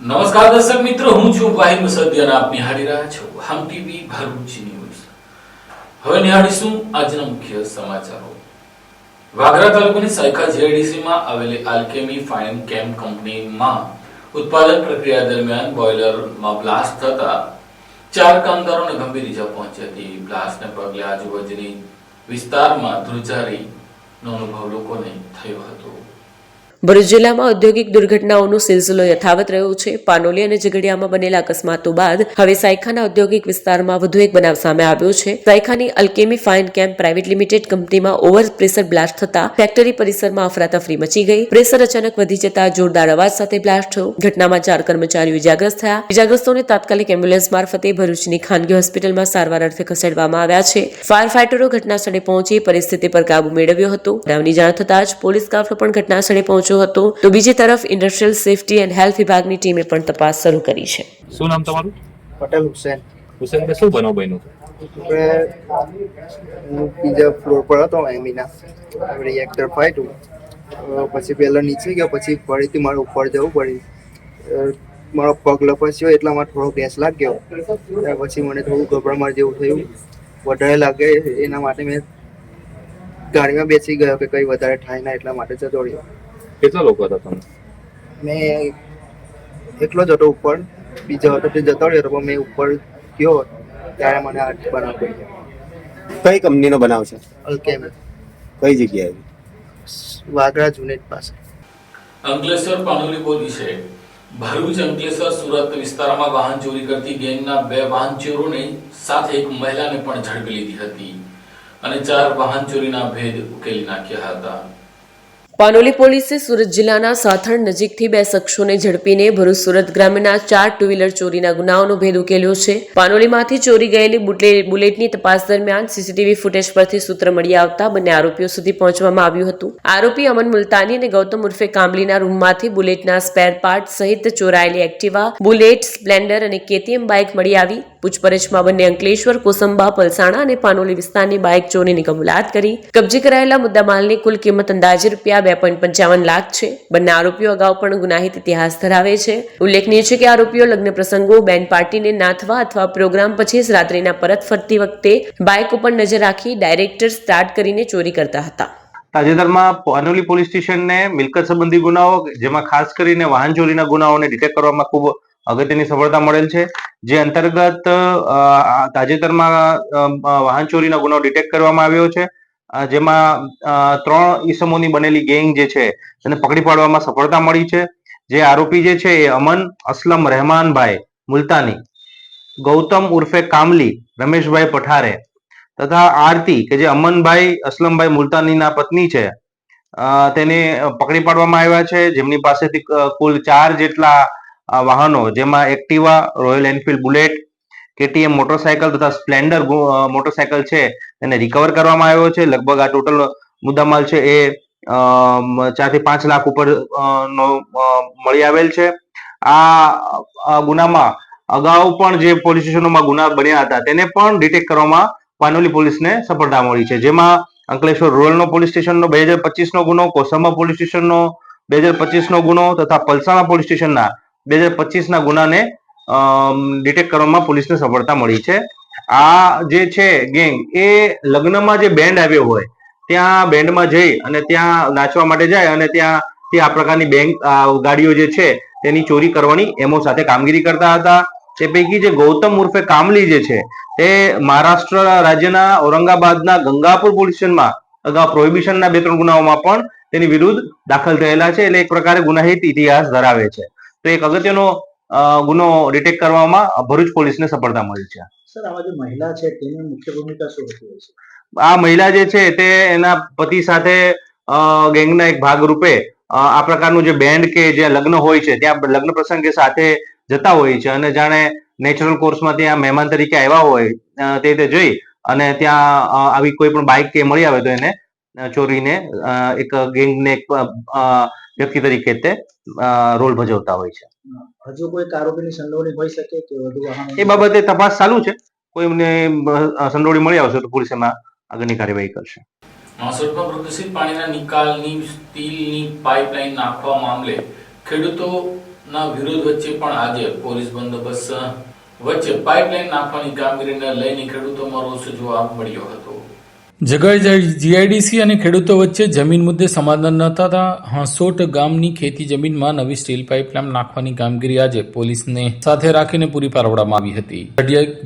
નમસ્કાર દર્શક મિત્રો, હું છું વાહિદ મુસદ્દી અને આપ નિહાળી રહ્યા છો હમ ટીવી ભરૂચ ન્યૂઝ। હવે નિહાળીશું આજના મુખ્ય સમાચારો। વાગરા તાલુકાની સાયખા જીઆઈડીસીમાં આવેલી આલ્કેમી ફાઇન કેમ કંપનીમાં ઉત્પાદન પ્રક્રિયા દરમિયાન બોઇલરમાં બ્લાસ્ટ થતા 4 કામદારોને ગંભીર ઈજા પહોંચી હતી। બ્લાસ્ટને પગલે આજુબાજુની વિસ્તારમાં ધ્રુજારીનો અનુભવ લોકોને થયો હતો। ભરૂચ જિલ્લામાં ઔદ્યોગિક દુર્ઘટનાઓનો સિલસિલો યથાવત રહ્યો છે। પાનોલી અને ઝઘડિયામાં બનેલા અકસ્માતો બાદ હવે સાયખાના ઔદ્યોગિક વિસ્તારમાં વધુ એક બનાવ સામે આવ્યો છે। સાયખાની અલ્કેમી ફાઇન કેમ પ્રાઇવેટ લિમિટેડ કંપનીમાં ઓવર પ્રેશર બ્લાસ્ટ થતા ફેક્ટરી પરિસરમાં અફરાતફરી મચી ગઈ। પ્રેશર અચાનક વધી જતા જોરદાર અવાજ સાથે બ્લાસ્ટ થયો। ઘટનામાં 4 કર્મચારીઓ ઇજાગ્રસ્ત થયા। ઇજાગ્રસ્તોને તાત્કાલિક એમ્બ્યુલન્સ મારફતે ભરૂચની ખાનગી હોસ્પિટલમાં સારવાર અર્થે ખસેડવામાં આવ્યા છે। ફાયર ફાઇટરો ઘટના સ્થળે પહોંચી પરિસ્થિતિ પર કાબુ મેળવ્યો હતો। બનાવની જાણ થતાં જ પોલીસ કાફલો પણ ઘટના સ્થળે પહોંચ્યો હતો। તો બીજી તરફ ઇન્ડસ્ટ્રીયલ સેફટી એન્ડ હેલ્થ વિભાગની ટીમે પણ તપાસ શરૂ કરી છે। શું નામ તમારું? પટેલ હુસેન। હુસેનભાઈ, શું બનાવ બન્યું? હું બીજા ફ્લોર પર હતો એમીના રિએક્ટર ફાટ્યું, પછી પહેલા નીચે ગયો, પછી ફરીથી મારે ઉપર જવું પડ્યું। મારો પગ લપસ્યો એટલામાં થોડો ગેસ લાગ્યો, ત્યાર પછી મને થોડું ગભરામણ જેવું થયું, વધારે લાગે એના માટે મેં ગાડીમાં બેસી ગયો કે કંઈ વધારે થાય ના, એટલા માટે જતો રહ્યો। કેટલા લોકો હતા તમે? મેં એકલો જ હતો ઉપર, બીજો હતો તે જતો રહ્યો, પણ મેં ઉપર ગયો ત્યારે મને આ બનાવ પડ્યો। કઈ કંપનીનો બનાવ છે? અલ્કેમી, કઈ જગ્યાએ? વાગરા જુનેદ પાસે। અંકલેશ્વર પાનોલી પોલીસે ભરૂચ, અંકલેશ્વર, સુરત વિસ્તારમાં વાહન ચોરી કરતી ગેંગના 2 વાહન ચોરોને સાથે એક મહિલાને પણ ઝડપી લીધી હતી અને 4 વાહન ચોરીના ભેદ ઉકેલી નાખ્યા હતા। પાનોલી પોલીસે સુરત જિલ્લાના સાથણ નજીકથી 2 શખ્સોને ઝડપીને ભરૂચ સુરત ગ્રામ્યના 4 ટુ વ્હીલર ચોરીના ગુનાઓનો ભેદ ઉકેલ્યો છે। પાનોલીમાંથી ચોરી ગયેલી બુલેટની તપાસ દરમિયાન સીસીટીવી ફૂટેજ પરથી સૂત્ર મળી આવતા બંને આરોપીઓ સુધી પહોંચવામાં આવ્યું હતું। આરોપી અમન મુલતાની અને ગૌતમ ઉર્ફે કામલીના રૂમમાંથી બુલેટના સ્પેર પાર્ટ સહિત ચોરાયેલી એક્ટિવા, બુલેટ, સ્પ્લેન્ડર અને કેટીએમ બાઇક મળી આવી। પૂછપરછમાં બંને અંકલેશ્વર, કોસંબા, પલસાણા અને પાનોલી વિસ્તારની બાઇક ચોરીની કબૂલાત કરી। કબજે કરાયેલા મુદ્દામાલની કુલ કિંમત અંદાજે ₹2.55 લાખ છે। બંને આરોપીઓ અગાઉ પણ ગુનાહિત ઇતિહાસ ધરાવે છે। ઉલ્લેખનીય છે કે આરોપીઓ લગ્ન પ્રસંગો, બેન્ડ પાર્ટીને નાથવા અથવા પ્રોગ્રામ પછી રાત્રિના પરત ફરતી વખતે બાઇક ઉપર નજર રાખી ડાયરેક્ટર સ્ટાર્ટ કરીને ચોરી કરતા હતા। તાજેતરમાં પાનોલી પોલીસ સ્ટેશનને મિલકત સંબંધી ગુનાઓ, જેમાં ખાસ કરીને વાહન ચોરીના ગુનાઓને ડિટેક્ટ કરવામાં ખૂબ અગત્યની સફળતા મળેલ છે। જે અંતર્ગત તાજેતરમાં વાહન ચોરીના ગુનાઓ ડિટેક્ટ કરવામાં આવ્યો છે, જેમાં 3 ઈસમોની બનેલી ગેંગ જે છે તેને પકડી પાડવામાં સફળતા મળી છે। જે આરોપી જે છે એ અમન અસલમ રહેમાનભાઈ મુલતાની, ગૌતમ ઉર્ફે કામલી રમેશભાઈ પઠારે તથા આરતી કે જે અમનભાઈ અસલમભાઈ મુલતાનીના પત્ની છે, તેને પકડી પાડવામાં આવ્યા છે। જેમની પાસેથી કુલ 4 જેટલા વાહનો, જેમાં Activa, royal Enfield bullet, KTM motorcycle તથા સ્પ્લેન્ડર મોટરસાયકલ છે તેને રિકવર કરવામાં આવ્યો છે। લગભગ આ ટોટલ મુદ્દામાલ છે એ 4 થી 5 લાખ ઉપર નો મળી આવેલ છે। આ ગુનામાં અગાઉ પણ જે પોલીસ સ્ટેશનોમાં ગુના બન્યા હતા તેને પણ ડિટેક્ટ કરવામાં પાનોલી પોલીસને સફળતા મળી છે। જેમાં અંકલેશ્વર રૂરલનો પોલીસ સ્ટેશનનો 2025 નો ગુનો, કોસંબા પોલીસ સ્ટેશનનો 2025 નો ગુનો તથા પલસાણા પોલીસ સ્ટેશનના 2025 ના ગુનાને ડિટેક્ટ કરવામાં પોલીસને સફળતા મળી છે। આ જે છે ગેંગ એ લગ્નમાં જે બેન્ડ આવ્યો હોય ત્યાં બેન્ડમાં જઈ અને ત્યાં નાચવા માટે જાય અને ત્યાંથી આ પ્રકારની ગાડીઓ જે છે તેની ચોરી કરવાની એમો સાથે કામગીરી કરતા હતા। તે પૈકી જે ગૌતમ ઉર્ફે કામલી જે છે તે મહારાષ્ટ્ર રાજ્યના ઔરંગાબાદના ગંગાપુર પોલીસ સ્ટેશનમાં અગાઉ પ્રોહિબિશનના 2-3 ગુનાઓમાં પણ તેની વિરુદ્ધ દાખલ થયેલા છે, એટલે એક પ્રકારે ગુનાહિત ઇતિહાસ ધરાવે છે। તો એક અગત્યનો ગુનો ડિટેક્ટ કરવામાં ભરૂચ પોલીસને સફળતા મળી છે। સર, આવા જે મહિલા છે તેની મુખ્ય ભૂમિકા શું હતી? આ મહિલા જે છે તે એના પતિ સાથે ગેંગના એક ભાગ રૂપે આ પ્રકારનું જે બેન્ડ કે જે લગ્ન હોય છે ત્યાં લગ્ન પ્રસંગે સાથે જતા હોય છે અને જાણે નેચરલ કોર્સમાં ત્યાં મહેમાન તરીકે આવ્યા હોય તે જઈ અને ત્યાં આવી કોઈ પણ બાઇક કે મળી આવે તો એને ચોરીને એક ગેંગને એક વ્યક્તિ તરીકે તે રોલ ભજવતા હોય છે। હજુ કોઈ આરોપીની સંડોવણી હોઈ શકે કે વધુ વાહનો? એ બાબતે તપાસ ચાલુ છે। કોઈને સંડોવણી મળી આવશે તો પોલીસ એમાં આગળની કાર્યવાહી કરશે। માસોડમાં પ્રદૂષિત પાણીના નિકાલની સ્ટીલની પાઇપલાઇન નાખવા મામલે ખેડૂતો ના વિરોધ વચ્ચે પણ આજે પોલીસ બંદોબસ્ત વચ્ચે પાઇપલાઇન નાખવાની કામગીરીને લઈને ખેડૂતોમાં રોષ જોવા મળ્યો હતો. જીઆઈડીસી અને ખેડૂતો વચ્ચે જમીન મુદ્દે સમાધાન ન થતા હાંસોટ ગામની ખેતી જમીનમાં નવી સ્ટીલ પાઇપલાઇન નાખવાની કામગીરી આજે પોલીસને સાથે રાખીને પૂરી પાડવામાં આવી હતી.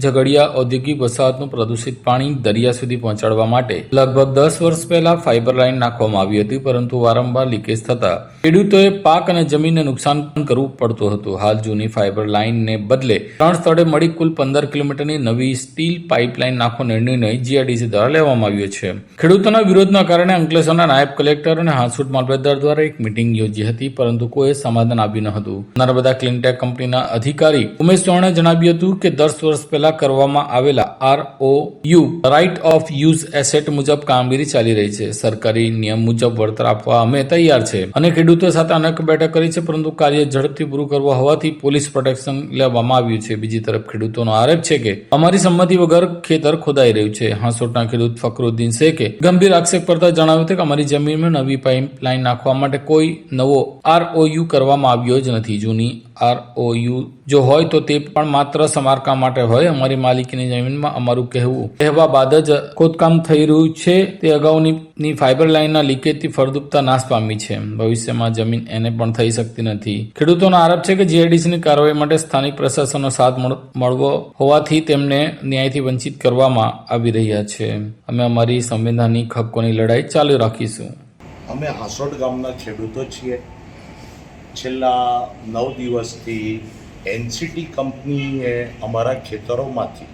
ઝઘડિયા ઔદ્યોગિક વસાહતનું પ્રદૂષિત પાણી દરિયા સુધી પહોંચાડવા માટે લગભગ 10 વર્ષ પહેલા ફાઇબર લાઇન નાખવામાં આવી હતી, પરંતુ વારંવાર લીકેજ થતા ખેડૂતોએ પાક અને જમીનને નુકસાન કરવું પડતું હતું. હાલ જૂની ફાઇબર લાઇનને બદલે 3 સ્થળે મળી કુલ 15 કિલોમીટરની નવી સ્ટીલ પાઇપલાઇન નાખવાનો નિર્ણય જીઆઈડીસી દ્વારા લેવામાં આવ્યો છે. ખેડૂતોના વિરોધના કારણે અંકલેશ્વરના નાયબ કલેક્ટર અને હાંસોટ મામલતદાર દ્વારા એક મીટિંગ યોજી હતી, પરંતુ કોઈ સમાધાન આવ્યું ન હતું. નર્મદા ક્લીનટેક કંપનીના અધિકારી ઉમેશ ચૌહાણે જણાવ્યું હતું કે 10 વર્ષ પહેલા કરવામાં આવેલા ROU right of use asset મુજબ કામગીરી ચાલી રહી છે. સરકારી નિયમ મુજબ વળતર આપવા અમે તૈયાર છે અને ખેડૂતો સાથે અનેક બેઠક કરી છે, પરંતુ કાર્ય ઝડપથી પૂરું કરવા હોવાથી પોલીસ પ્રોટેક્શન લેવામાં આવ્યું છે. બીજી તરફ ખેડૂતોનો આરોપ છે કે અમારી સંમતિ વગર ખેતર ખોદાઈ રહ્યું છે. હાંસોટના ખેડૂત ફકરુદ્દીન શેખે ગંભીર આક્ષેપ કરતા જણાવ્યું હતું કે અમારી જમીનમાં નવી પાઇપલાઇન નાખવા માટે કોઈ નવો ROU કરવામાં આવ્યો જ નથી. જૂની ROU જો હોય તો તે પણ માત્ર સમારકામ માટે હોય. અમારી માલિકીની જમીનમાં અમારું કહેવા બાદ જ ખોદકામ થઈ રહ્યું છે. તે અગાઉની ફાઇબર લાઇનના લીકેજથી ફળદ્રુપતા નાશ પામી છે. ભવિષ્યમાં જમીન એને પણ થઈ શકતી નથી. ખેડૂતોનો આરોપ છે કે જીઆઈડીસીની કાર્યવાહી માટે સ્થાનિક પ્રશાસનનો સાથ મળવો હોવાથી તેમને ન્યાયથી વંચિત કરવામાં આવી રહ્યા છે. અમે અમારી સંવિધાનિક હક્કોની લડાઈ ચાલુ રાખીશું. અમે હાંસોટ ગામના ખેડૂતો છીએ. છેલ્લા 9 દિવસથી NCT કંપનીએ અમારા ખેતરોમાંથી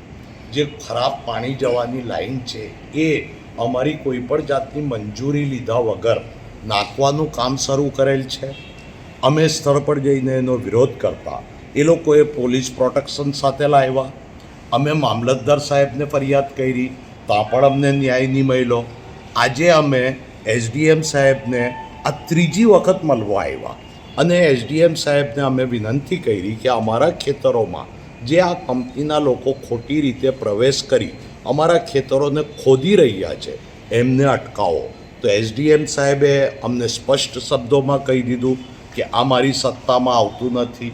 જે ખરાબ પાણી જવાની લાઈન છે એ અમારી કોઈ પણ જાતની મંજૂરી લીધા વગર નાખવાનું કામ શરૂ કરેલ છે. અમે સ્થળ પર જઈને એનો વિરોધ કરતા એ લોકોએ પોલીસ પ્રોટેક્શન સાથે લાવ્યા. અમે મામલતદાર સાહેબને ફરિયાદ કરી, ત્યાં પણ અમને ન્યાય નહીં મળ્યો. આજે અમે SDM સાહેબને આ 3જી વખત મળવા આવ્યા અને SDM સાહેબને અમે વિનંતી કરી કે અમારા ખેતરોમાં જે આ કંપનીના લોકો ખોટી રીતે પ્રવેશ કરી અમારા ખેતરોને ખોદી રહ્યા છે એમને અટકાવો. તો SDM સાહેબે અમને સ્પષ્ટ શબ્દોમાં કહી દીધું કે આ મારી સત્તામાં આવતું નથી.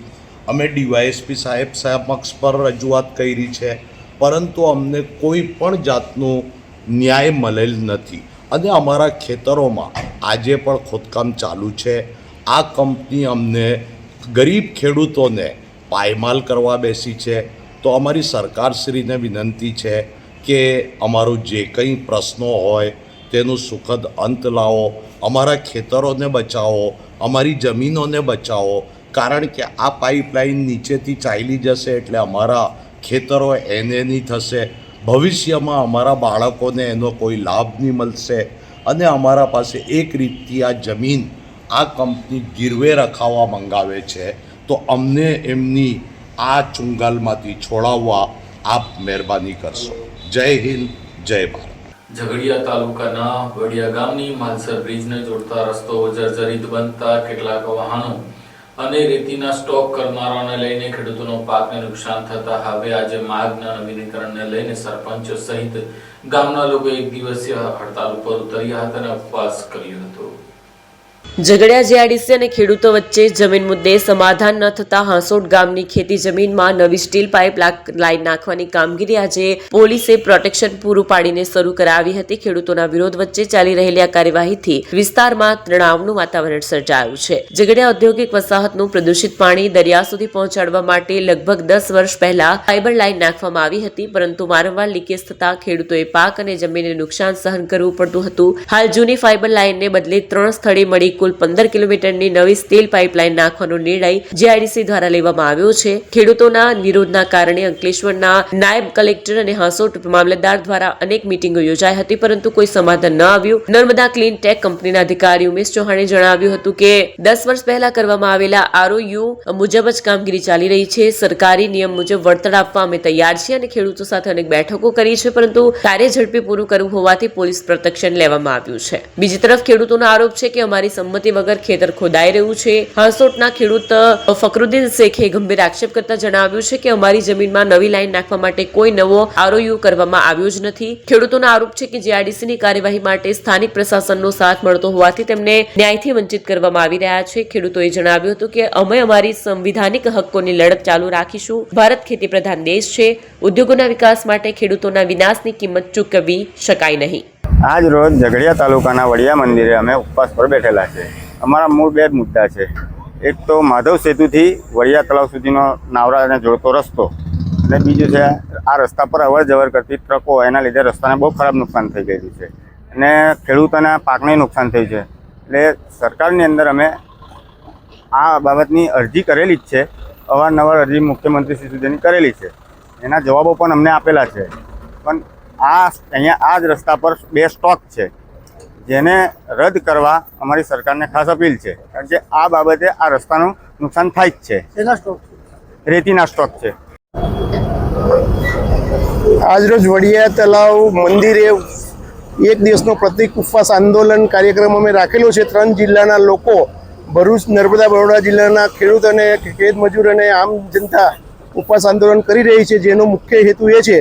અમે DYSP સાહેબ સમક્ષ પર રજૂઆત કરી છે, પરંતુ અમને કોઈ પણ જાતનું ન્યાય મળેલ નથી અને અમારા ખેતરોમાં આજે પણ ખોદકામ ચાલુ છે. આ કંપની અમને ગરીબ ખેડૂતોને પાયમાલ કરવા બેસી છે. તો અમારી સરકારશ્રીને વિનંતી છે કે અમારું જે કંઈ પ્રશ્નો હોય તેનું સુખદ અંત લાવો, અમારા ખેતરોને બચાવો, અમારી જમીનોને બચાવો. કારણ કે આ પાઇપલાઇન નીચેથી ચાલી જશે એટલે અમારા ખેતરો એને નહીં થશે. ભવિષ્યમાં અમારા બાળકોને એનો કોઈ લાભ નહીં મળશે અને અમારા પાસે એક રીતથી આ જમીન આ કંપની ગીરવે રખાવવા મંગાવે છે. તો અમને એમની આ ચુંગાલમાંથી છોડાવવા આપ મહેરબાની કરશો. જય હિન્દ, જય ભારત. ઝઘડિયા તાલુકાના વડિયા ગામની માલસર બ્રિજને જોડતા રસ્તો જર્જરિત બનતા કેટલાક વાહનો અને રેતીના સ્ટોક કરનારાઓને લઈને ખેડૂતોનો પાકને નુકસાન થતા હવે આજે માર્ગના નવીનીકરણને લઈને સરપંચો સહિત ગામના લોકો એક દિવસીય હડતાલ ઉપર ઉતર્યા હતા અને ઉપવાસ કર્યો હતો. ઝઘડિયા જીઆઈડીસી અને ખેડૂતો વચ્ચે જમીન મુદ્દે સમાધાન ન થતા હાંસોટ ગામની ખેતી જમીનમાં નવી સ્ટીલ પાઇપ લાઇન નાખવાની કામગીરી આજે પોલીસે પ્રોટેક્શન પૂરું પાડીને શરૂ કરાવી હતી. ખેડૂતોના વિરોધ વચ્ચે ચાલી રહેલી આ કાર્યવાહીથી વિસ્તારમાં તણાવનું વાતાવરણ સર્જાયું છે. ઝઘડિયા ઔદ્યોગિક વસાહતનું પ્રદૂષિત પાણી દરિયા સુધી પહોંચાડવા માટે લગભગ 10 વર્ષ પહેલા ફાઇબર લાઇન નાખવામાં આવી હતી, પરંતુ વારંવાર લીકેજ થતા ખેડૂતોએ પાક અને જમીનને નુકસાન સહન કરવું પડતું હતું. હાલ જૂની ફાઇબર લાઇનને બદલે 3 સ્થળે મળી કુલ 15 કિલોમીટરની નવી સ્ટીલ પાઇપલાઇન નાખવાનો નિર્ણય જીઆઈડીસી દ્વારા લેવામાં આવ્યો છે. ખેડૂતોના વિરોધના કારણે અંકલેશ્વરના નાયબ કલેક્ટર અને હાંસોટ મામલતદાર દ્વારા અનેક મીટિંગો યોજાઈ હતી, પરંતુ કોઈ સમાધાન ન આવ્યું. નર્મદા ક્લીન ટેક કંપનીના અધિકારી ઉમેશ ચૌહાણે જણાવ્યું હતું કે 10 વર્ષ પહેલા કરવામાં આવેલા ROU મુજબ જ કામગીરી ચાલી રહી છે. સરકારી નિયમ મુજબ વળતર આપવા અમે તૈયાર છીએ અને ખેડૂતો સાથે અનેક બેઠકો કરી છે, પરંતુ કાર્ય ઝડપી પૂરું કરવું હોવાથી પોલીસ પ્રોટેક્શન લેવામાં આવ્યું છે. બીજી તરફ ખેડૂતોનો આરોપ છે કે અમારી અનુમતિ વગર ખેતર ખોદાઈ રહ્યું છે. હાંસોટના ખેડૂત ફકરુદ્દીન શેખે ગંભીર આક્ષેપ કરતા જણાવ્યું છે કે અમારી જમીનમાં નવી લાઈન નાખવા માટે કોઈ નવો આરઓયુ કરવામાં આવ્યો જ નથી. ખેડૂતોનો આરોપ છે કે જીઆઈડીસીની કાર્યવાહી માટે સ્થાનિક પ્રશાસનનો સાથ મળતો હોવાથી તેમને ન્યાયથી વંચિત કરવામાં આવી રહ્યા છે. ખેડૂતોએ જણાવ્યું હતું કે અમે અમારી સંવિધાનિક હક્કોની લડત ચાલુ રાખીશું. ભારત ખેતી પ્રધાન દેશ છે. ઉદ્યોગોના વિકાસ માટે ખેડૂતોના વિનાશની કિંમત ચૂકવવી શકાય નહીં. આજ રોજ ઝઘડિયા તાલુકાના વડિયા મંદિરે અમે ઉપવાસ પર બેઠેલા છે. અમારા મૂળ બે મુદ્દા છે. એક તો માધવ સેતુથી વડિયા તળાવ સુધીનો નાવરાને જોડતો રસ્તો, અને બીજું છે આ રસ્તા પર અવર જવર કરતી ટ્રકો, એના લીધે રસ્તાને બહુ ખરાબ નુકસાન થઈ ગયેલું છે અને ખેડૂતોના પાકને નુકસાન થયું છે. એટલે સરકારની અંદર અમે આ બાબતની અરજી કરેલી જ છે. અવારનવાર અરજી મુખ્યમંત્રી શ્રી સુધીની કરેલી છે. એના જવાબો પણ અમને આપેલા છે. પણ અહીંયા આ જ રસ્તા પર બે સ્ટોક છે, જેને રદ કરવા અમારી સરકારને ખાસ અપીલ છે. કારણ કે આ બાબતે આ રસ્તાનું નુકસાન થાય જ છે. રેતીના સ્ટોક છે. આજરોજ વડિયા તલાવ મંદિરે એક દિવસનો પ્રતિક ઉપવાસ આંદોલન કાર્યક્રમ અમે રાખેલો છે. 3 જિલ્લાના લોકો, ભરૂચ, નર્મદા, બરોડા જિલ્લાના ખેડૂત અને ખેત મજૂર અને આમ જનતા ઉપવાસ આંદોલન કરી રહી છે. જેનો મુખ્ય હેતુ એ છે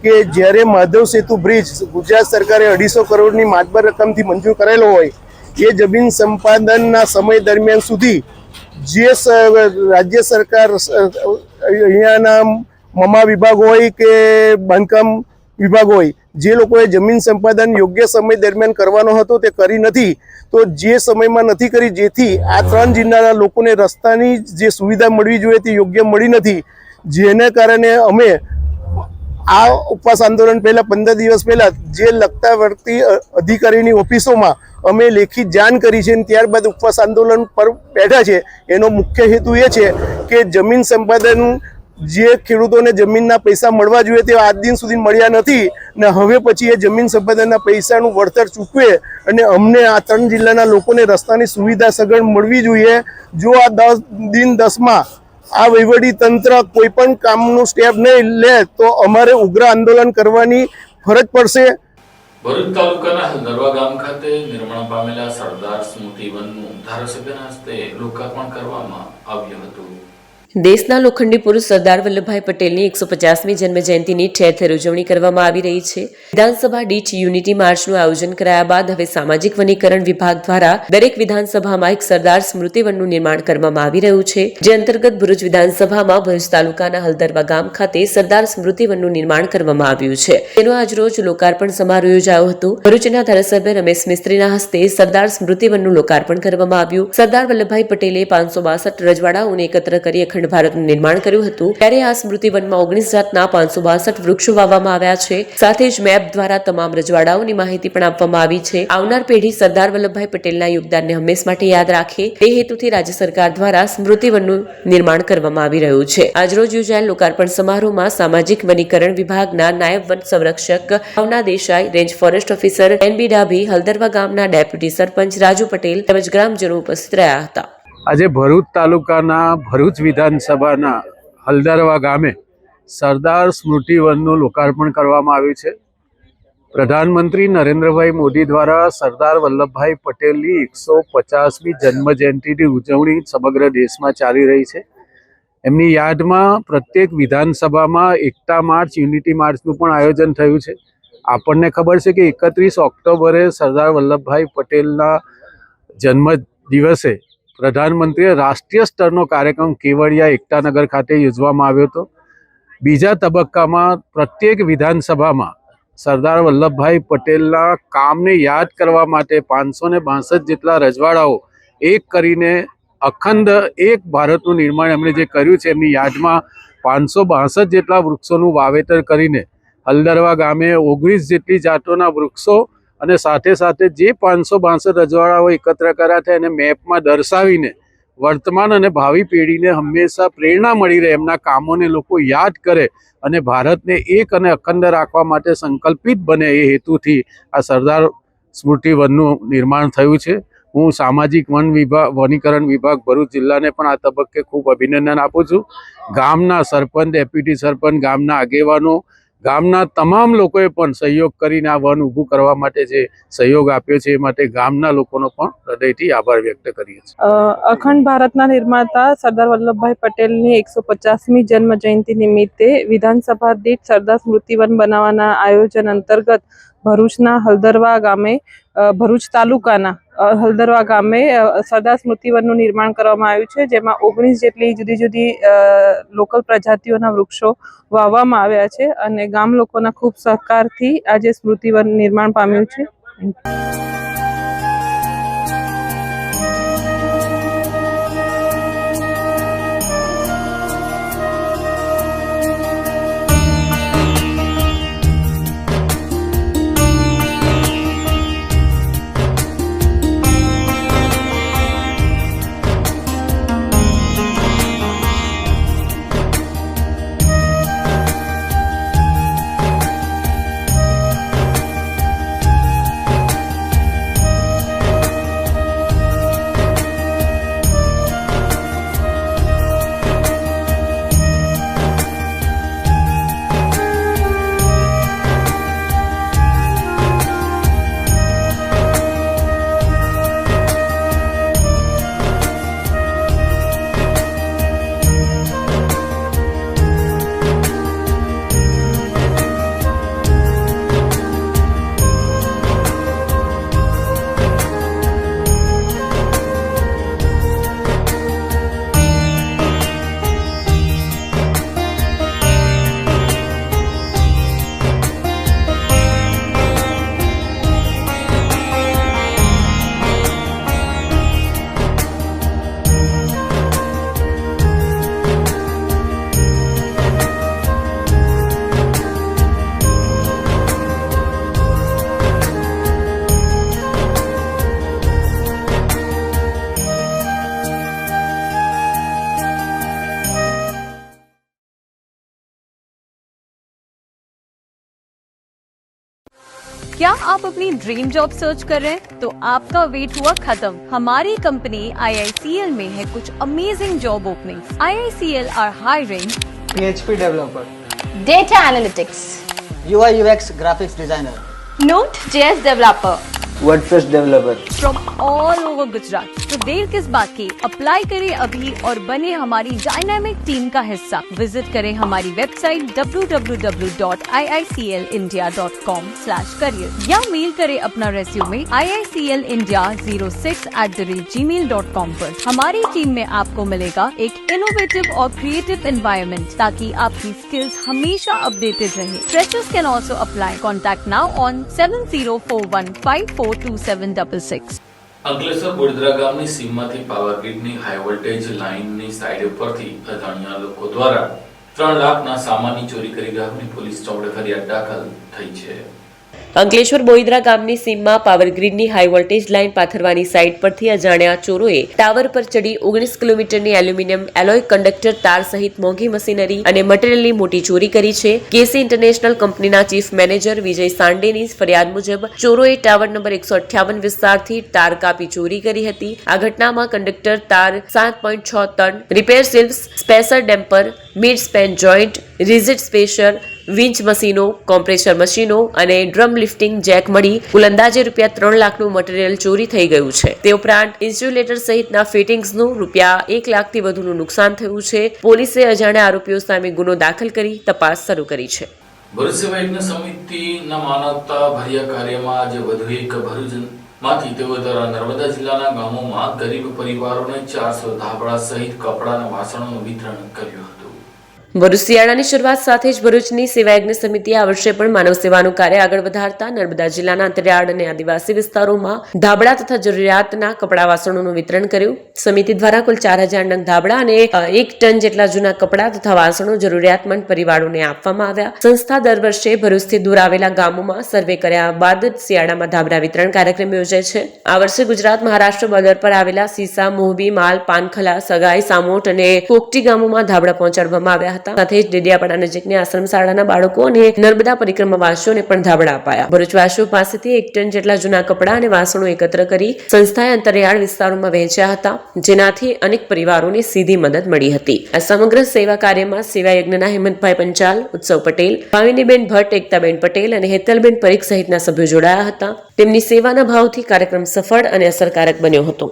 કે જ્યારે માધવ સેતુ બ્રિજ ગુજરાત સરકારે 250 કરોડની માતબર રકમથી મંજૂર કરેલો હોય, એ જમીન સંપાદનના સમય દરમિયાન સુધી જે રાજ્ય સરકાર અહીંયાના મમા વિભાગ હોય કે બાંધકામ વિભાગ હોય, જે લોકોએ જમીન સંપાદન યોગ્ય સમય દરમિયાન કરવાનો હતો તે કરી નથી. તો જે સમયમાં નથી કરી, જેથી આ 3 જિલ્લાના લોકોને રસ્તાની જે સુવિધા મળવી જોઈએ તે યોગ્ય મળી નથી. જેને કારણે અમે આ ઉપવાસ આંદોલન પહેલાં 15 દિવસ પહેલાં જે લગતા વર્તી અધિકારીની ઓફિસોમાં અમે લેખિત જાણ કરી છે અને ત્યારબાદ ઉપવાસ આંદોલન પર બેઠા છે. એનો મુખ્ય હેતુ એ છે કે જમીન સંપાદન જે ખેડૂતોને જમીનના પૈસા મળવા જોઈએ તે આજ દિન સુધી મળ્યા નથી ને હવે પછી એ જમીન સંપાદનના પૈસાનું વળતર ચૂકવે અને અમને આ 3 જિલ્લાના લોકોને રસ્તાની સુવિધા સગવડ મળવી જોઈએ. જો આ 10 દિન 10માં આ વહીવટી તંત્ર કોઈ પણ કામનું સ્ટેપ નહીં લે તો અમારે ઉગ્ર આંદોલન કરવાની ફરજ પડશે. ભરૂચ તાલુકાના હલદરવા ગામ ખાતે નિર્માણ પામેલા સરદાર સ્મૃતિ વનનું ધારાસભ્યના હસ્તે લોકાર્પણ કરવામાં આવ્યું હતું. દેશના લોખંડી પુરુષ સરદાર વલ્લભભાઈ પટેલની 150મી જન્મ જયંતિની ઠેર ઠેર ઉજવણી કરવામાં આવી રહી છે. વિધાનસભા દીઠ યુનિટી માર્ચનું આયોજન કરાયા બાદ હવે સામાજિક વનીકરણ વિભાગ દ્વારા દરેક વિધાનસભામાં એક સરદાર સ્મૃતિ વનનું નિર્માણ કરવામાં આવી રહ્યું છે. જે અંતર્ગત ભરૂચ વિધાનસભામાં ભરૂચ તાલુકાના હલદરવા ગામ ખાતે સરદાર સ્મૃતિ વનનું નિર્માણ કરવામાં આવ્યું છે. તેનો આજરોજ લોકાર્પણ સમારોહ યોજાયો હતો. ભરૂચના ધારાસભ્ય રમેશ મિસ્ત્રીના હસ્તે સરદાર સ્મૃતિ વનનું લોકાર્પણ કરવામાં આવ્યું. સરદાર વલ્લભભાઈ પટેલે 562 રજવાડાઓને એકત્ર કરી અખંડ ભારતનું નિર્માણ કર્યું હતું. ત્યારે આ સ્મૃતિ વનમાં 19 જાતના 562 વૃક્ષો વાવવામાં આવ્યા છે. સાથે જ મેપ દ્વારા તમામ રજવાડાઓની માહિતી પણ આપવામાં આવી છે. આવનાર પેઢી સરદાર વલ્લભભાઈ પટેલના યોગદાનને હંમેશ માટે યાદ રાખે તે હેતુથી રાજ્ય સરકાર દ્વારા સ્મૃતિ વનનું નિર્માણ કરવામાં આવી રહ્યું છે. આજરોજ યોજાયેલ લોકાર્પણ સમારોહમાં સામાજિક વનીકરણ વિભાગના નાયબ વન સંરક્ષક Bhavna Desai, range forest officer NB Dabhi, Haldarva ગામના ડેપ્યુટી સરપંચ રાજુ પટેલ તેમજ ગ્રામજનો ઉપસ્થિત રહ્યા હતા. આજે ભરૂચ તાલુકાના ભરૂચ વિધાનસભાના હલદરવા ગામે સરદાર સ્મૃતિ વનનું લોકાર્પણ કરવામાં આવ્યું છે. પ્રધાનમંત્રી નરેન્દ્રભાઈ મોદી દ્વારા સરદાર વલ્લભભાઈ પટેલની 150મી જન્મજયંતિની ઉજવણી સમગ્ર દેશમાં ચાલી રહી છે. એમની યાદમાં પ્રત્યેક વિધાનસભામાં એકતા માર્ચ, યુનિટી માર્ચનું પણ આયોજન થયું છે. આપણને ખબર છે કે 31 ઓક્ટોબરે સરદાર વલ્લભભાઈ પટેલના જન્મ દિવસે પ્રધાનમંત્રીએ રાષ્ટ્રીય સ્તરનો કાર્યક્રમ કેવડિયા એકતાનગર ખાતે યોજવામાં આવ્યો હતો. બીજા તબક્કામાં પ્રત્યેક વિધાનસભામાં સરદાર વલ્લભભાઈ પટેલના કામને યાદ કરવા માટે 562 જેટલા રજવાડાઓ એક કરીને અખંડ એક ભારતનું નિર્માણ એમણે જે કર્યું છે, એમની યાદમાં 562 જેટલા વૃક્ષોનું વાવેતર કરીને હલદરવા ગામે 19 જેટલી જાતોના વૃક્ષો અને સાથે સાથે જે 562 રજવાડાઓ એકત્ર કર્યા છે એને મેપમાં દર્શાવીને વર્તમાન અને ભાવિ પેઢીને હંમેશા પ્રેરણા મળી રહે, એમના કામોને લોકો યાદ કરે અને ભારતને એક અને અખંડ રાખવા માટે સંકલ્પિત બને એ હેતુથી આ સરદાર સ્મૃતિ વનનું નિર્માણ થયું છે. હું સામાજિક વનીકરણ વિભાગ ભરૂચ જિલ્લાને પણ આ તબક્કે ખૂબ અભિનંદન આપું છું. ગામના સરપંચ, ડેપ્યુટી સરપંચ, ગામના આગેવાનો, ગામના તમામ લોકોએ પણ સહયોગ કરીને આ વન ઊભું કરવા માટે જે સહયોગ આપ્યો છે એ માટે ગામના લોકોનો પણ હૃદયથી આભાર વ્યક્ત કરીએ છીએ. અખંડ ભારતના નિર્માતા સરદાર વલ્લભભાઈ પટેલની 150મી જન્મ જયંતિ નિમિત્તે વિધાનસભા દીઠ સરદાર સ્મૃતિવન બનાવવાના આયોજન અંતર્ગત ભરૂચના હલદરવા ગામે ભરૂચ તાલુકાના હલદરવા ગામે સરદાર સ્મૃતિવનનું નિર્માણ કરવામાં આવ્યું છે, જેમાં 19 જેટલી જુદી જુદી લોકલ પ્રજાતિઓના વૃક્ષો વાવવામાં આવ્યા છે અને ગામ લોકોના ખૂબ સહકારથી આજે સ્મૃતિવન નિર્માણ પામ્યું છે. क्या आप अपनी ड्रीम जॉब सर्च कर रहे हैं? तो आपका वेट हुआ खत्म. हमारी कंपनी IICL में है कुछ amazing job openings. IICL are hiring PHP developer, data analytics, UI UX graphics designer, Node.js developer WordPress developer from all over Gujarat. तो देर किस बात की, अप्लाई करें अभी और बने हमारी डायनामिक टीम का हिस्सा. विजिट करें हमारी वेबसाइट www.iiclindia.com/career या मेल करें अपना रेज्यूमे iiclindia06@gmail.com पर. हमारी टीम में आपको मिलेगा एक इनोवेटिव और क्रिएटिव एनवायरनमेंट ताकि आपकी स्किल्स हमेशा अपडेटेड रहे. Freshers can also apply. Contact now on 7041542766. Ankleshwar Bodadra ગામની સીમમાંથી પાવર ગ્રીડની હાઈ વોલ્ટેજ લાઇનની સાઈડ ઉપરથી અજાણ્યા લોકો દ્વારા 3 લાખના સામાનની ચોરી કરી ગામની પોલીસ ચોપડે ફરિયાદ દાખલ થઈ છે. અંકલેશ્વર બોઈદરા ગામની સીમમાં પાવર ગ્રીડની હાઈ વોલ્ટેજ લાઇન પાથરવાની સાઇટ પરથી અજાણ્યા ચોરોએ ટાવર પર ચડી 19 કિલોમીટરની એલ્યુમિનિયમ એલોય કંડક્ટર તાર સહિત મોંઘી મશીનરી અને મટીરીયલની મોટી ચોરી કરી છે. કેસી ઇન્ટરનેશનલ કંપનીના ચીફ મેનેજર વિજય સાંડેની ફરિયાદ મુજબ ચોરોએ ટાવર નંબર 158 વિસ્તારથી તાર કાપી ચોરી કરી હતી. આ ઘટનામાં કંડક્ટર તાર 7.6 ટન, repair sleeves, spacer damper, mid span joint, rigid spacer, winch મશીનો, કોમ્પ્રેસર મશીનો અને ડ્રમ લિફ્ટિંગ જેક મળી કુલ અંદાજે ₹3 લાખનું મટીરીયલ ચોરી થઈ ગયું છે. તે ઉપરાંત ઇન્સ્યુલેટર સહિતના ફિટિંગ્સનું ₹1 લાખથી વધુનું નુકસાન થયું છે. પોલીસે અજાણ્યા આરોપીઓ સામે ગુનો દાખલ કરી તપાસ શરૂ કરી છે. ભરૂચ સેવા યજ્ઞ સમિતિના માનવતા ભર્યા કાર્યમાં આજે વધુ એક ભરૂચમાંથી તેઓ દ્વારા નર્મદા જિલ્લાના ગામોમાં ગરીબ પરિવારોને 400 ધાબળા સહિત કપડાં અને વાસણોનું વિતરણ કર્યું હતું. ભરૂચ શિયાળાની શરૂઆત સાથે જ ભરૂચની સેવા યજ્ઞ સમિતિએ આ વર્ષે પણ માનવ સેવાનું કાર્ય આગળ વધારતા નર્મદા જિલ્લાના અંતરિયાળ અને આદિવાસી વિસ્તારોમાં ધાબળા તથા જરૂરિયાતના કપડા વાસણોનું વિતરણ કર્યું. સમિતિ દ્વારા કુલ 4000 નંગ ધાબળા અને 1 ટન જેટલા જૂના કપડા તથા વાસણો જરૂરિયાતમંદ પરિવારોને આપવામાં આવ્યા. સંસ્થા દર વર્ષે ભરૂચથી દૂર આવેલા ગામોમાં સર્વે કર્યા બાદ શિયાળામાં ધાબળા વિતરણ કાર્યક્રમ યોજે છે. આ વર્ષે ગુજરાત મહારાષ્ટ્ર બોર્ડર પર આવેલા સીસા, મોહબી, માલ, પાનખલા, સગાઈ, સામોટ અને કોકટી ગામોમાં ધાબળા પહોંચાડવામાં આવ્યા હતા. હતા. સાથે જ ડેડિયાપાડા નજીકની આશ્રમ શાળાના બાળકો અને નર્મદા પરિક્રમાવાસીઓને પણ ધાબળા અપાયા. ભરૂચવાસીઓ પાસેથી 1 ટન જેટલા જૂના કપડાં અને વાસણો એકત્ર કરી સંસ્થાએ અંતરિયાળ વિસ્તારોમાં વહેંચ્યા હતા, જેનાથી અનેક પરિવારોને સીધી મદદ મળી હતી. આ સમગ્ર સેવા કાર્યમાં સેવા યજ્ઞના હેમંતભાઈ પંચાલ, ઉત્સવ પટેલ, ભાવિનીબેન ભટ્ટ, એકતાબેન પટેલ અને હેતલબેન પરીખ સહિતના સભ્યો જોડાયા હતા. તેમની સેવાના ભાવથી કાર્યક્રમ સફળ અને અસરકારક બન્યો હતો.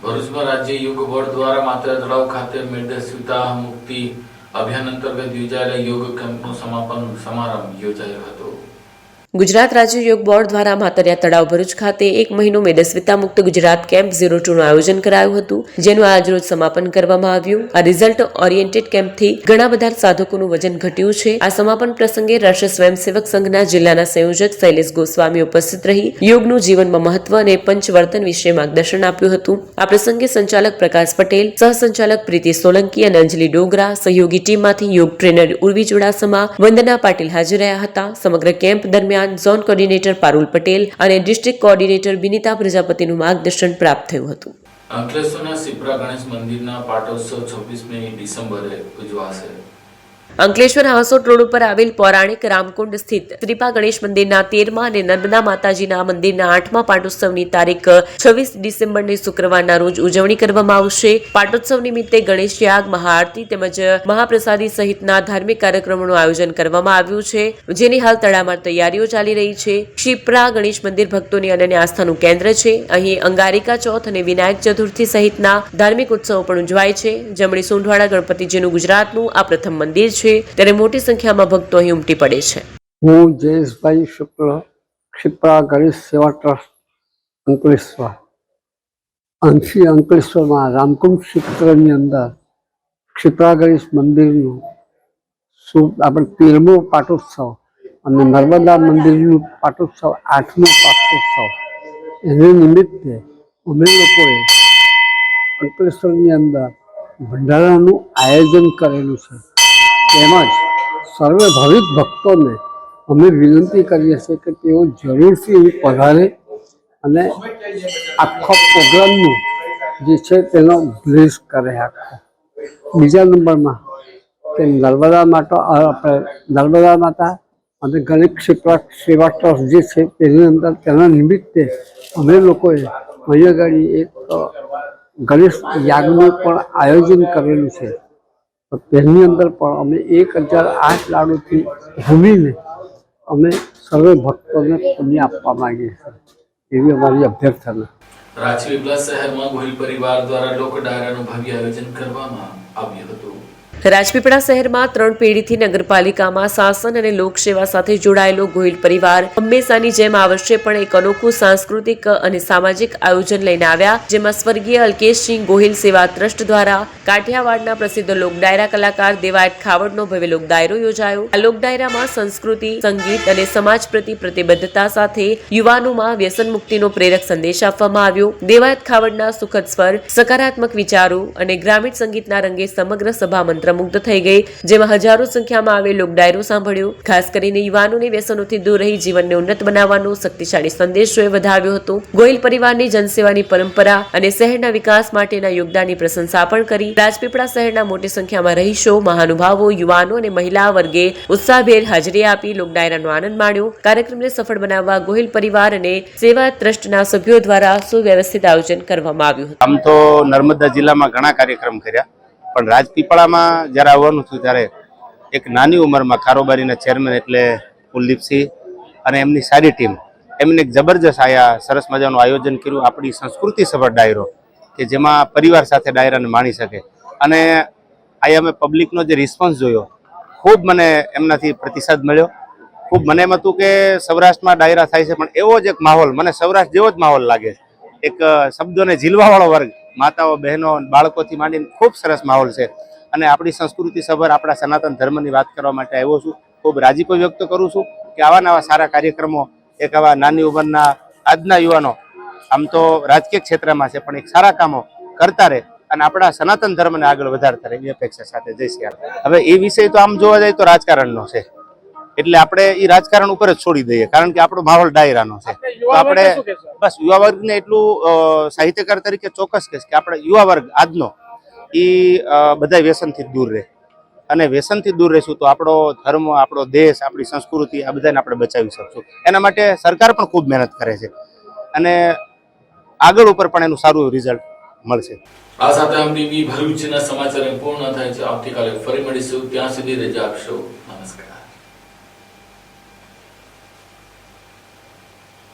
ભરૂચમાં રાજ્ય યોગ બોર્ડ દ્વારા માત્ર તળાવ ખાતે મેદસ્વીતા મુક્તિ અભિયાન અંતર્ગત યોજાયેલા યોગ કેમ્પનો સમાપન સમારંભ યોજાયો હતો. ગુજરાત રાજ્ય યોગ બોર્ડ દ્વારા માતરિયા તળાવ ભરૂચ ખાતે 1 મહિનો મેદસ્વીતા મુક્ત ગુજરાત કેમ્પ 02 નું આયોજન કરાયું હતું, જેનું આજરોજ સમાપન કરવામાં આવ્યું. આ રિઝલ્ટ ઓરિએન્ટેડ કેમ્પથી ઘણા બધા સાધકોનું વજન ઘટ્યું છે. આ સમાપન પ્રસંગે રાષ્ટ્રીય સ્વયંસેવક સંઘના જિલ્લાના સંયોજક શૈલેષ ગોસ્વામી ઉપસ્થિત રહી યોગનું જીવનમાં મહત્વ અને પંચવર્તન વિશે માર્ગદર્શન આપ્યું હતું. આ પ્રસંગે સંચાલક પ્રકાશ પટેલ, સહસંચાલક પ્રીતિ સોલંકી અને અંજલિ ડોગરા, સહયોગી ટીમમાંથી યોગ ટ્રેનર ઉર્વી ચુડાસમા, વંદના પાટીલ હાજર રહ્યા હતા. સમગ્ર કેમ્પ દરમિયાન ઝોન કોર્ડિનેટર પારુલ પટેલ અને ડિસ્ટ્રિક્ટ કોર્ડિનેટર બિનિતા પ્રજાપતિનું માર્ગદર્શન પ્રાપ્ત થયું હતું. અંકલેશ્વરના સિપ્રા ગણેશ મંદિરના પાટોત્સવ 26મી ડિસેમ્બરે ઉજવાશે. અંકલેશ્વર હાંસોટ રોડ ઉપર આવેલ પૌરાણિક રામકુંડ સ્થિત શ્રીપા ગણેશ મંદિરના 13મા અને નર્મદા માતાજીના મંદિરના 8મા પાટોત્સવની તારીખ 26 ડિસેમ્બરની શુક્રવારના રોજ ઉજવણી કરવામાં આવશે. પાટોત્સવ નિમિત્તે ગણેશ યાગ, મહાઆરતી તેમજ મહાપ્રસાદી સહિતના ધાર્મિક કાર્યક્રમોનું આયોજન કરવામાં આવ્યું છે, જેની હાલ તડામાર તૈયારીઓ ચાલી રહી છે. શિપ્રા ગણેશ મંદિર ભક્તોની અનન્ય આસ્થાનું કેન્દ્ર છે. અહીં અંગારિકા ચોથ અને વિનાયક ચતુર્થી સહિતના ધાર્મિક ઉત્સવો પણ ઉજવાય છે. જમણી સોંઢવાડા ગણપતિજીનું ગુજરાતનું આ પ્રથમ મંદિર છે, ત્યારે મોટી સંખ્યામાં ભક્તો અહીં ઉમટી પડે છે. હું જયેશભાઈ શુક્લ, ક્ષિપ્રા ગણેશ સેવા ટ્રસ્ટ, અંકલેશ્વર. અંકલેશ્વરમાં રામકુંડ ક્ષેત્રની અંદર ક્ષિપ્રા ગણેશ મંદિરનું આપણે 13મો પાટોત્સવ અને નર્મદા મંદિરનું પાટોત્સવ 8મો પાટોત્સવ, એને નિમિત્તે અમે લોકોએ અંકલેશ્વરની અંદર ભંડારાનું આયોજન કરેલું છે. તેમજ સર્વે ભાવિક ભક્તોને અમે વિનંતી કરીએ છીએ કે તેઓ જરૂરથી અહીં પધારે અને આખો પ્રોગ્રામનું જે છે તેનો બ્લેસ કરે. આખો બીજા નંબરમાં કે નર્મદા માતા અને ગણેશ ક્ષેત્ર સેવા ટ્રસ્ટ જે છે તેની અંદર તેના નિમિત્તે અમે લોકોએ અહીંયા આગળ એક ગણેશ યાગનું પણ આયોજન કરેલું છે. તેની અંદર પણ અમે 1008 લાડુથી ભૂમીને અમે સર્વે ભક્તોને પુણ્ય આપવા માંગીએ છીએ, એવી અમારી અભ્યર્થના. રાજપીપળા શહેરમાં ગોહિલ પરિવાર દ્વારા લોક ડાયરાનું ભવ્ય આયોજન કરવામાં આવ્યું હતું. રાજપીપળા શહેરમાં 3 પેઢીથી નગરપાલિકામાં શાસન અને લોકસેવા સાથે જોડાયેલો ગોહિલ પરિવાર હંમેશાની જેમ આ વર્ષે પણ એક અનોખું સાંસ્કૃતિક અને સામાજિક આયોજન લઈને આવ્યા, જેમાં સ્વર્ગીય અલ્કેશસિંહ ગોહિલ સેવા ટ્રસ્ટ દ્વારા કાઠિયાવાડના પ્રસિદ્ધ લોક ડાયરા કલાકાર દેવાયત ખાવડનો ભવ્ય લોક ડાયરો યોજાયો. આ લોક ડાયરામાં સંસ્કૃતિ, સંગીત અને સમાજ પ્રતિ પ્રતિબદ્ધતા સાથે યુવાનોમાં વ્યસન મુક્તિનો પ્રેરક સંદેશ આપવામાં આવ્યો. દેવાયત ખાવડના સુખદ સ્વર, સકારાત્મક વિચારો અને ગ્રામીણ સંગીતના રંગે સમગ્ર સભા મંત્રમુગ્ધ થઈ ગઈ, જેમાં હજારો સંખ્યામાં આવેલ લોક ડાયરો સાંભળ્યો. ખાસ કરીને યુવાનોને વ્યસનોથી દૂર રહી જીવનને ઉન્નત બનાવવાનો શક્તિશાળી સંદેશોએ વધાવ્યો હતો. ગોહિલ પરિવારની જનસેવાની પરંપરા અને શહેરના વિકાસ માટેના યોગદાનની પ્રશંસા પણ કરી. રાજપીપળા શહેરના મોટી સંખ્યામાં રહીશો, મહાનુભાવો, યુવાનો અને મહિલા વર્ગે ઉત્સાહભેર હાજરી આપી લોક ડાયરાનો આનંદ માણ્યો. કાર્યક્રમને સફળ બનાવવા ગોહિલ પરિવાર અને સેવા ટ્રસ્ટના સભ્યો દ્વારા સુવ્યવસ્થિત આયોજન કરવામાં આવ્યું હતું. આમ તો નર્મદા જિલ્લામાં ઘણા કાર્યક્રમ કર્યા, પણ રાજપીપળામાં જ્યારે આવવાનું થયું ત્યારે એક નાની ઉંમરમાં કારોબારીના ચેરમેન એટલે કુલદીપસિંહ અને એમની સારી ટીમ એમને એક જબરજસ્ત સરસ મજાનું આયોજન કર્યું. આપણી સંસ્કૃતિ સભર ડાયરો કે જેમાં પરિવાર સાથે ડાયરાને માણી શકે, અને અહીંયા અમે પબ્લિકનો જે રિસ્પોન્સ જોયો, ખૂબ મને એમનાથી પ્રતિસાદ મળ્યો. ખૂબ મને એમ હતું કે સૌરાષ્ટ્રમાં ડાયરા થાય છે, પણ એવો જ એક માહોલ મને સૌરાષ્ટ્ર જેવો જ માહોલ લાગે. એક શબ્દોને ઝીલવાવાળો વર્ગ, માતાઓ, બહેનો, બાળકોથી માંડીને ખૂબ સરસ માહોલ છે. અને આપણી સંસ્કૃતિ સભર આપણા સનાતન ધર્મની વાત કરવા માટે આવ્યો છું. ખૂબ રાજીપો વ્યક્ત કરું છું કે આવા નવા સારા કાર્યક્રમો એક આવા નાની ઉંમરના આજના યુવાનો આમ તો રાજકીય ક્ષેત્રમાં છે, પણ એક સારા કામો કરતા રહે અને આપણા સનાતન ધર્મને આગળ વધારતા રહે એવી અપેક્ષા સાથે જય શ્રી રામ. હવે એ વિષય તો આમ જોવા જાય તો રાજકારણનો છે, એટલે આપણે એ રાજકારણ ઉપર જ છોડી દઈએ, કારણ કે આપણો માહોલ ડાયરાનો છે. તો આપણે બસ યુવા વર્ગને એટલું સાહિત્યકાર તરીકે ચોક્કસ કહીશ કે આપણે યુવા વર્ગ આજનો એ બધા વ્યસનથી દૂર રહે. અને વ્યસનથી દૂર રહીશું તો આપણો ધર્મ, આપણો દેશ, આપણી સંસ્કૃતિ આ બધાને આપણે બચાવી શકશું. એના માટે સરકાર પણ ખૂબ મહેનત કરે છે અને આગળ ઉપર પણ એનું સારું રિઝલ્ટ મળશે. આ સાથે MTV ભરૂચના સમાચાર પૂર્ણ થાય છે. આવતીકાલે ફરી મળીશું. ત્યાં સુધી રજા આપશો.